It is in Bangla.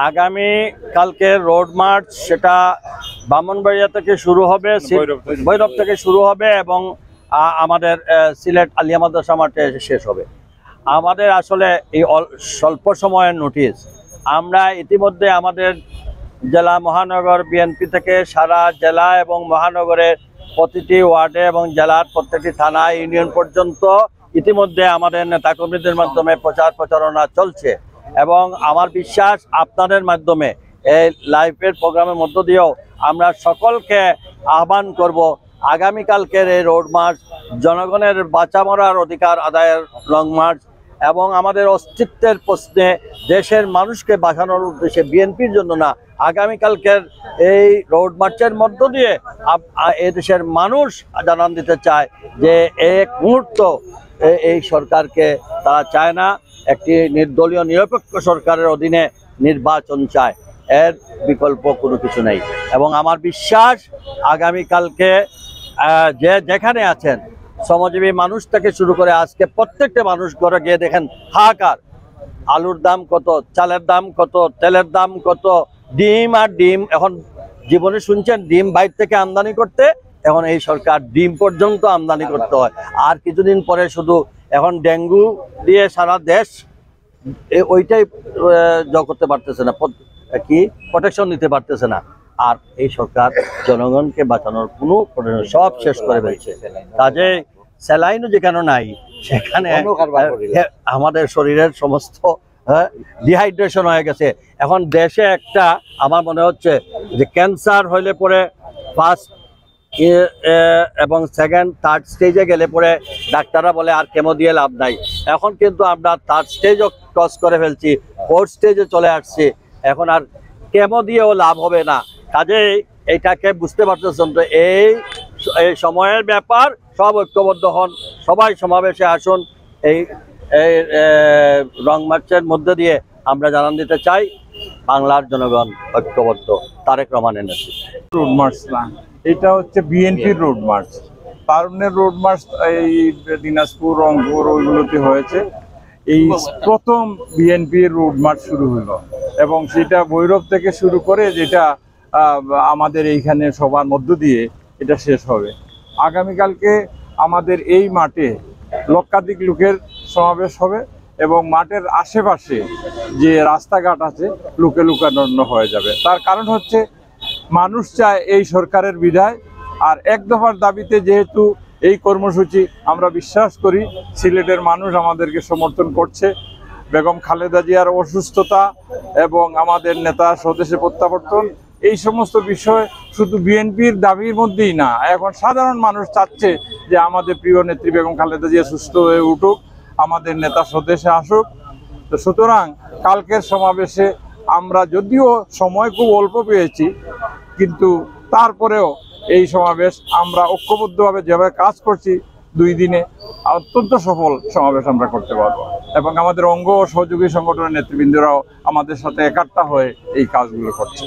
আগামী কালকে রোড মার্চ সেটা ব্রাহ্মণবাড়িয়া থেকে শুরু হবে, ভৈরব থেকে শুরু হবে এবং আমাদের সিলেট আলিয়া মাদ্রাসা মাঠে শেষ হবে। আমাদের আসলে এই স্বল্প সময়ের নোটিশ, আমরা ইতিমধ্যে আমাদের জেলা মহানগর বিএনপি থেকে সারা জেলা এবং মহানগরের প্রতিটি ওয়ার্ডে এবং জেলার প্রত্যেকটি থানা ইউনিয়ন পর্যন্ত ইতিমধ্যে আমাদের নেতাকর্মীদের মাধ্যমে প্রচারণা চলছে এবং আমার বিশ্বাস আপনাদের মাধ্যমে এই লাইভের প্রোগ্রামের মধ্য দিয়েও আমরা সকলকে আহ্বান করব আগামীকালকের এই রোড মার্চ জনগণের বাঁচা মরার অধিকার আদায়ের লং মার্চ এবং আমাদের অস্তিত্বের প্রশ্নে দেশের মানুষকে বাঁচানোর উদ্দেশ্যে বিএনপির জন্য না, আগামীকালকের এই রোড মার্চের মধ্য দিয়ে এই দেশের মানুষ জানান দিতে চায় যে এক মুহূর্ত এই সরকারকে তারা চায় না, একটি নির্দলীয় নিরপেক্ষ সরকারের অধীনে নির্বাচন চায়, এর বিকল্প কোনো কিছু নেই। এবং আমার বিশ্বাস আগামীকালকে যেখানে আছেন শ্রমজীবী মানুষ থেকে শুরু করে আজকে প্রত্যেকটা মানুষ ঘরে গিয়ে দেখেন হাহাকার, আলুর দাম কত, চালের দাম কত, তেলের দাম কত, ডিম আর ডিম, এখন জীবনে শুনছেন ডিম বাইরে থেকে আমদানি করতে, এখন এই সরকার ডিম পর্যন্ত আমদানি করতে হয়। আর কিছুদিন পরে শুধু এখন ডেঙ্গু দিয়ে সারা দেশ ওইটাই করতে পারতেছে না, কি প্রোটেকশন দিতে পারতেছে না। আর এই সরকার জনগণকে বাঁচানোর কোনো সব শেষ করে ফেলছে। কাজে স্যালাইনও যেখানে নাই সেখানে আমাদের শরীরের সমস্ত ডিহাইড্রেশন হয়ে গেছে। এখন দেশে একটা আমার মনে হচ্ছে যে ক্যান্সার হইলে পরে ফার্স্ট এবং সেকেন্ড থার্ড স্টেজে গেলে পরে ডাক্তাররা বলে আর কেমো দিয়ে লাভ নাই। এখন কিন্তু আমরা থার্ড স্টেজও ক্রস করে ফেলছি, ফোর্থ স্টেজে চলে আসছি, এখন আর কেমো দিয়েও লাভ হবে না। কাজেই এইটাকে বুঝতে পারতেছেন তো এই সময়ের ব্যাপার, সব ঐক্যবদ্ধ হন, সবাই সমাবেশে আসুন। এই রং মার্চের মধ্যে দিয়ে আমরা জানান দিতে চাই বাংলার জনগণ ঐক্যবদ্ধ, তারেক রহমানের নেতৃত্বে। রোড মার্চ না, এটা হচ্ছে বিএনপির রোড মার্চ। তারুণ্যের রোড মার্চ এই দিনাজপুর, রংপুর ওইগুলোতে হয়েছে। এই প্রথম বিএনপির রোড মার্চ শুরু হলো এবং সেটা ভৈরব থেকে শুরু করে যেটা আমাদের এইখানে সবার মধ্য দিয়ে এটা শেষ হবে। আগামীকালকে আমাদের এই মাঠে লক্ষাধিক লোকের সমাবেশ হবে এবং মাঠের আশেপাশে যে রাস্তাঘাট আছে লোকে লোকারণ্য হয়ে যাবে। তার কারণ হচ্ছে মানুষ চায় এই সরকারের বিদায়। আর এক দফার দাবিতে যেহেতু এই কর্মসূচি, আমরা বিশ্বাস করি সিলেটের মানুষ আমাদেরকে সমর্থন করছে। বেগম খালেদা জিয়ার অসুস্থতা এবং আমাদের নেতা স্বদেশে প্রত্যাবর্তন, এই সমস্ত বিষয় শুধু বিএনপির দাবির মধ্যেই না, এখন সাধারণ মানুষ চাচ্ছে যে আমাদের প্রিয় নেত্রী বেগম খালেদা জিয়া সুস্থ হয়ে উঠুক, আমাদের নেতা স্বদেশে আসুক। তো সুতরাং কালকের সমাবেশে আমরা যদিও সময় খুব অল্প পেয়েছি, কিন্তু তারপরেও এই সমাবেশ আমরা ঐক্যবদ্ধভাবে যেভাবে কাজ করছি 2 দিনে অত্যন্ত সফল সমাবেশ আমরা করতে পারবো এবং আমাদের অঙ্গ ও সহযোগী সংগঠনের নেতৃবৃন্দরাও আমাদের সাথে একাট্টা হয়ে এই কাজগুলো করছে।